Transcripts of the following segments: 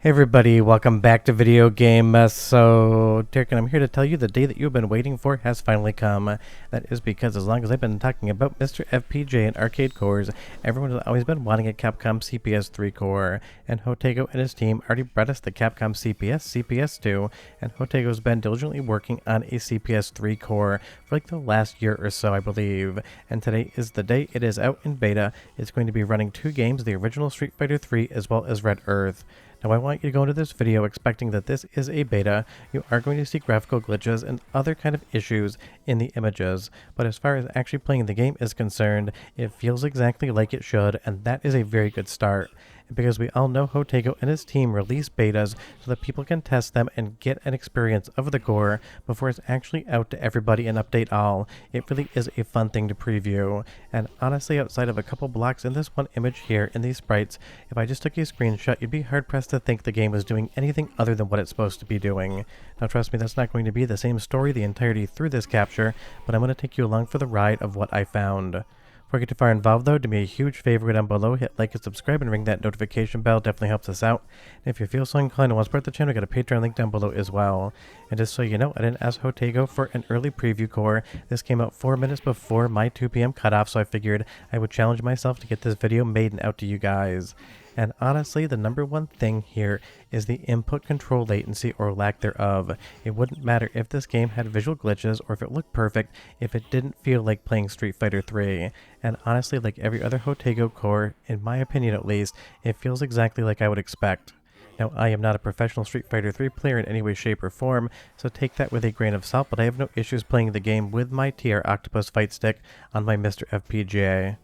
Hey everybody, welcome back to Video Game Mess. So, Derek, and I'm here to tell you the day that you've been waiting for has finally come. That is because as long as I've been talking about MiSTer FPGA and arcade cores, everyone has always been wanting a Capcom CPS III core, and Jotego and his team already brought us the Capcom CPS II, and Jotego's been diligently working on a CPS III core for like the last year or so, I believe. And today is the day it is out in beta. It's going to be running two games, the original Street Fighter III as well as Red Earth. Now I want you to go into this video expecting that this is a beta. You are going to see graphical glitches and other kind of issues in the images, but as far as actually playing the game is concerned, it feels exactly like it should, and that is a very good start. Because we all know Jotego and his team release betas so that people can test them and get an experience of the core before it's actually out to everybody and update all. It really is a fun thing to preview. And honestly, outside of a couple blocks in this one image here in these sprites, if I just took a screenshot, you'd be hard pressed to think the game was doing anything other than what it's supposed to be doing. Now trust me, that's not going to be the same story the entirety through this capture, but I'm going to take you along for the ride of what I found. Before I get too far involved though, do me a huge favor down below, hit like and subscribe and ring that notification bell, definitely helps us out. And if you feel so inclined and want to support the channel, we got a Patreon link down below as well. And just so you know, I didn't ask Jotego for an early preview core. This came out 4 minutes before my 2 p.m. cutoff, so I figured I would challenge myself to get this video made and out to you guys. And honestly, the number one thing here is the input control latency or lack thereof. It wouldn't matter if this game had visual glitches or if it looked perfect if it didn't feel like playing Street Fighter 3. And honestly, like every other Jotego core, in my opinion at least, it feels exactly like I would expect. Now, I am not a professional Street Fighter 3 player in any way, shape, or form, so take that with a grain of salt, but I have no issues playing the game with my TR Octopus Fight Stick on my MiSTer FPGA.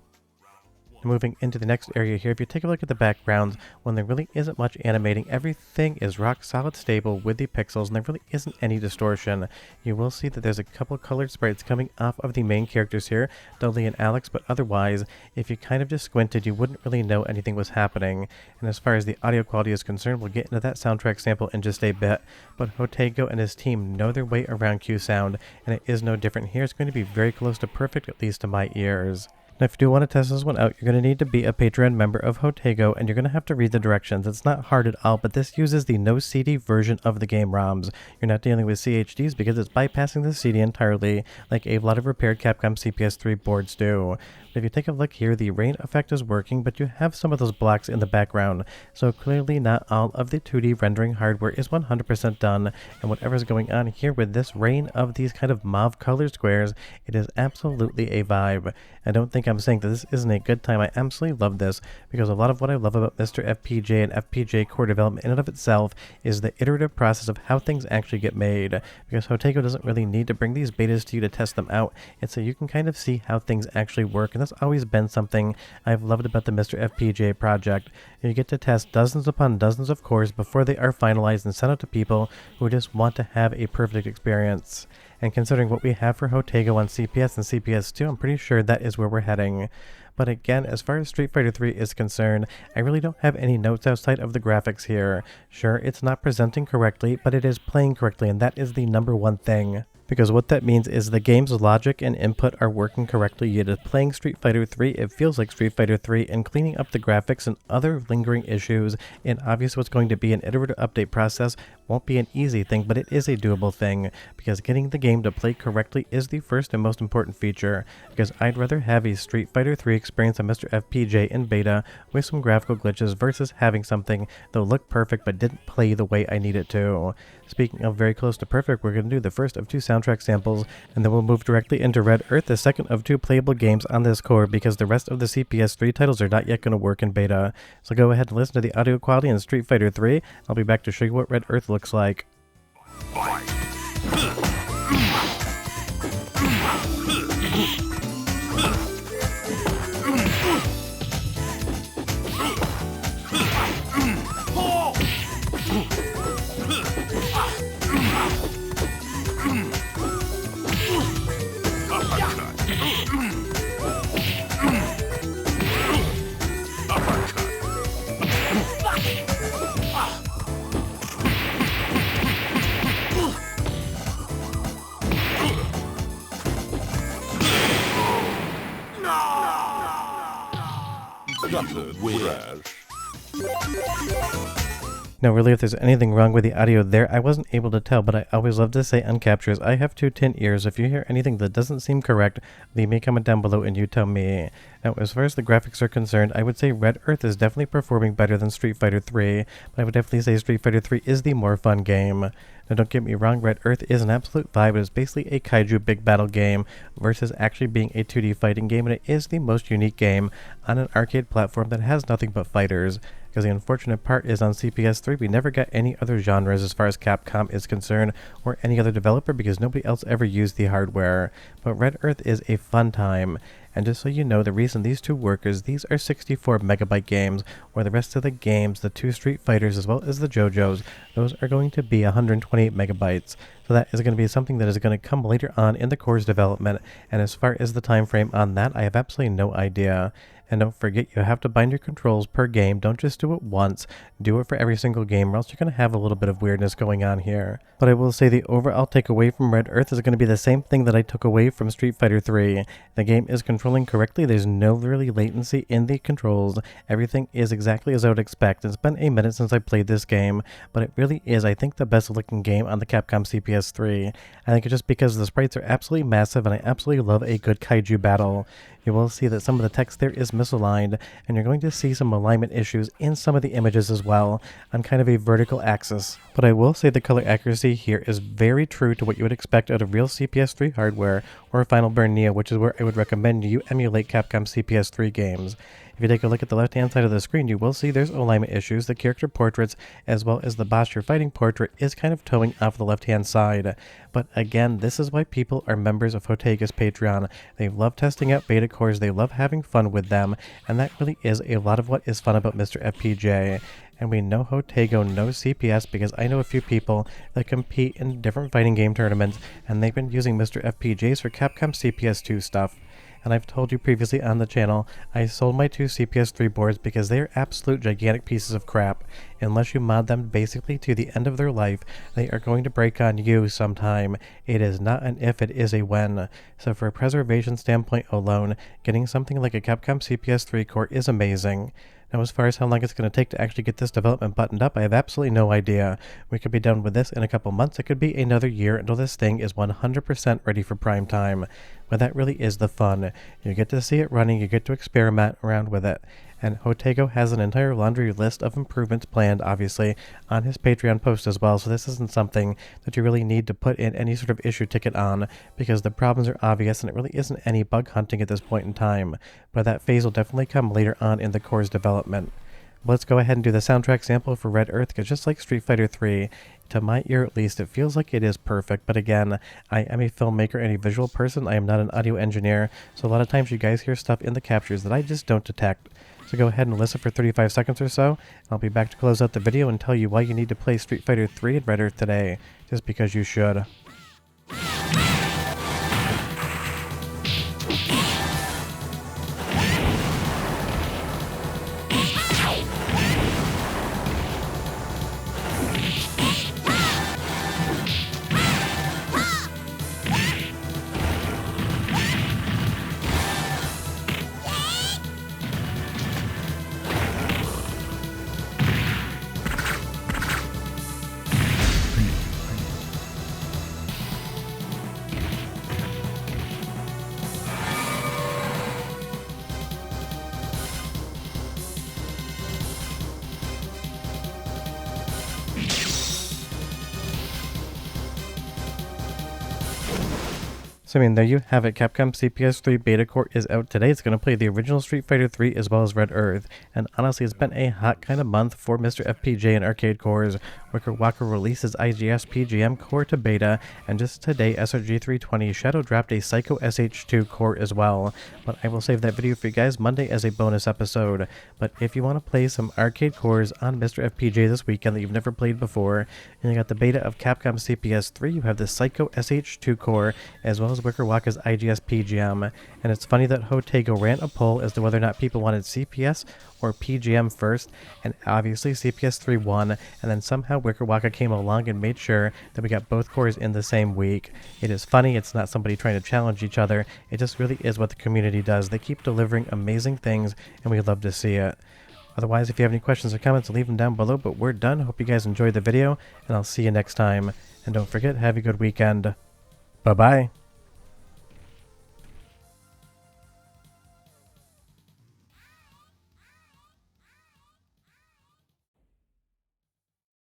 Moving into the next area here, if you take a look at the backgrounds, when there really isn't much animating, everything is rock solid stable with the pixels and there really isn't any distortion. You will see that there's a couple colored sprites coming off of the main characters here, Dudley and Alex, but otherwise, if you kind of just squinted, you wouldn't really know anything was happening. And as far as the audio quality is concerned, we'll get into that soundtrack sample in just a bit, but Jotego and his team know their way around Q sound, and it is no different here. It's going to be very close to perfect, at least to my ears. Now, if you do want to test this one out, you're going to need to be a Patreon member of Jotego, and you're going to have to read the directions. It's not hard at all, but this uses the no CD version of the game ROMs. You're not dealing with CHDs because it's bypassing the CD entirely, like a lot of repaired Capcom CPS III boards do. But if you take a look here, the rain effect is working, but you have some of those blocks in the background, so clearly not all of the 2D rendering hardware is 100% done, and whatever's going on here with this rain of these kind of mauve colored squares, it is absolutely a vibe. I don't think I'm saying that this isn't a good time. I absolutely love this, because a lot of what I love about MiSTer FPGA and FPGA core development in and of itself is the iterative process of how things actually get made, because Jotego doesn't really need to bring these betas to you to test them out, and so you can kind of see how things actually work, and that's always been something I've loved about the MiSTer FPGA project. You get to test dozens upon dozens of cores before they are finalized and sent out to people who just want to have a perfect experience. And considering what we have for Jotego on CPS and CPS II, I'm pretty sure that is where we're heading. But again, as far as Street Fighter 3 is concerned, I really don't have any notes outside of the graphics here. Sure, it's not presenting correctly, but it is playing correctly, and that is the number one thing. Because what that means is the game's logic and input are working correctly. It is playing Street Fighter 3, it feels like Street Fighter 3, and cleaning up the graphics and other lingering issues, and obviously what's going to be an iterative update process won't be an easy thing, but it is a doable thing, because getting the game to play correctly is the first and most important feature, because I'd rather have a Street Fighter 3 experience on MiSTer FPGA in beta with some graphical glitches versus having something that looked perfect but didn't play the way I need it to. Speaking of very close to perfect, we're going to do the first of 2 soundtrack samples, and then we'll move directly into Red Earth, the second of 2 playable games on this core, because the rest of the CPS 3 titles are not yet going to work in beta. So go ahead and listen to the audio quality in Street Fighter 3. I'll be back to show you what Red Earth looks like. Gutted trash. Now, really, if there's anything wrong with the audio there, I wasn't able to tell, but I always love to say on captures, I have 2 tin ears. If you hear anything that doesn't seem correct, leave me a comment down below and you tell me. Now, as far as the graphics are concerned, I would say Red Earth is definitely performing better than Street Fighter 3, but I would definitely say Street Fighter 3 is the more fun game. Now, don't get me wrong, Red Earth is an absolute vibe. It is basically a kaiju big battle game versus actually being a 2D fighting game, and it is the most unique game on an arcade platform that has nothing but fighters. Because the unfortunate part is on CPS 3, we never got any other genres as far as Capcom is concerned, or any other developer, because nobody else ever used the hardware. But Red Earth is a fun time. And just so you know, the reason these two work is these are 64 megabyte games, where the rest of the games, the 2 Street Fighters as well as the JoJo's, those are going to be 128 megabytes. So that is going to be something that is going to come later on in the core's development, and as far as the time frame on that, I have absolutely no idea. And don't forget, you have to bind your controls per game. Don't just do it once. Do it for every single game, or else you're going to have a little bit of weirdness going on here. But I will say the overall takeaway from Red Earth is going to be the same thing that I took away from Street Fighter 3. The game is controlling correctly. There's no really latency in the controls. Everything is exactly as I would expect. It's been a minute since I played this game, but it really is, I think, the best looking game on the Capcom CPS 3. I think it's just because the sprites are absolutely massive, and I absolutely love a good kaiju battle. You will see that some of the text there is misaligned, and you're going to see some alignment issues in some of the images as well on kind of a vertical axis. But I will say the color accuracy here is very true to what you would expect out of real CPS 3 hardware or Final Burn Neo, which is where I would recommend you emulate Capcom CPS 3 games. If you take a look at the left-hand side of the screen, you will see there's alignment issues. The character portraits, as well as the boss you're fighting portrait, is kind of towing off the left-hand side. But again, this is why people are members of Jotego's Patreon. They love testing out beta cores, they love having fun with them, and that really is a lot of what is fun about MiSTer FPGA. And we know Jotego knows CPS because I know a few people that compete in different fighting game tournaments, and they've been using MiSTer FPGAs for Capcom CPS 2 stuff. And I've told you previously on the channel, I sold my 2 CPS 3 boards because they are absolute gigantic pieces of crap. Unless you mod them basically to the end of their life, they are going to break on you sometime. It is not an if, it is a when. So for a preservation standpoint alone, getting something like a Capcom CPS 3 core is amazing. Now, as far as how long it's going to take to actually get this development buttoned up, I have absolutely no idea. We could be done with this in a couple months. It could be another year until this thing is 100% ready for prime time. But that really is the fun. You get to see it running, you get to experiment around with it. And Jotego has an entire laundry list of improvements planned, obviously, on his Patreon post as well, so this isn't something that you really need to put in any sort of issue ticket on, because the problems are obvious and it really isn't any bug hunting at this point in time. But that phase will definitely come later on in the core's development. Let's go ahead and do the soundtrack sample for Red Earth, because just like Street Fighter 3, to my ear at least, it feels like it is perfect. But again, I am a filmmaker and a visual person. I am not an audio engineer, so a lot of times you guys hear stuff in the captures that I just don't detect. So go ahead and listen for 35 seconds or so. I'll be back to close out the video and tell you why you need to play Street Fighter 3 and Red Earth today, just because you should. So I mean, there you have it. Capcom CPS 3 beta core is out today. It's going to play the original Street Fighter 3 as well as Red Earth. And honestly, it's been a hot kind of month for MiSTer FPGA and arcade cores. Wicker Waka releases IGS PGM core to beta, and just today, SRG320 Shadow dropped a Psycho SH2 core as well. But I will save that video for you guys Monday as a bonus episode. But if you want to play some arcade cores on MiSTer FPGA this weekend that you've never played before, and you got the beta of Capcom CPS 3, you have the Psycho SH2 core, as well as Wicker Waka's IGS PGM. And it's funny that Jotego ran a poll as to whether or not people wanted CPS or PGM first, and obviously CPS 3 won, and then somehow Wicker Waka came along and made sure that we got both cores in the same week. It is funny, it's not somebody trying to challenge each other, it just really is what the community does. They keep delivering amazing things, and we love to see it. Otherwise, if you have any questions or comments, leave them down below. But we're done. Hope you guys enjoyed the video, and I'll see you next time. And don't forget, have a good weekend. Bye-bye.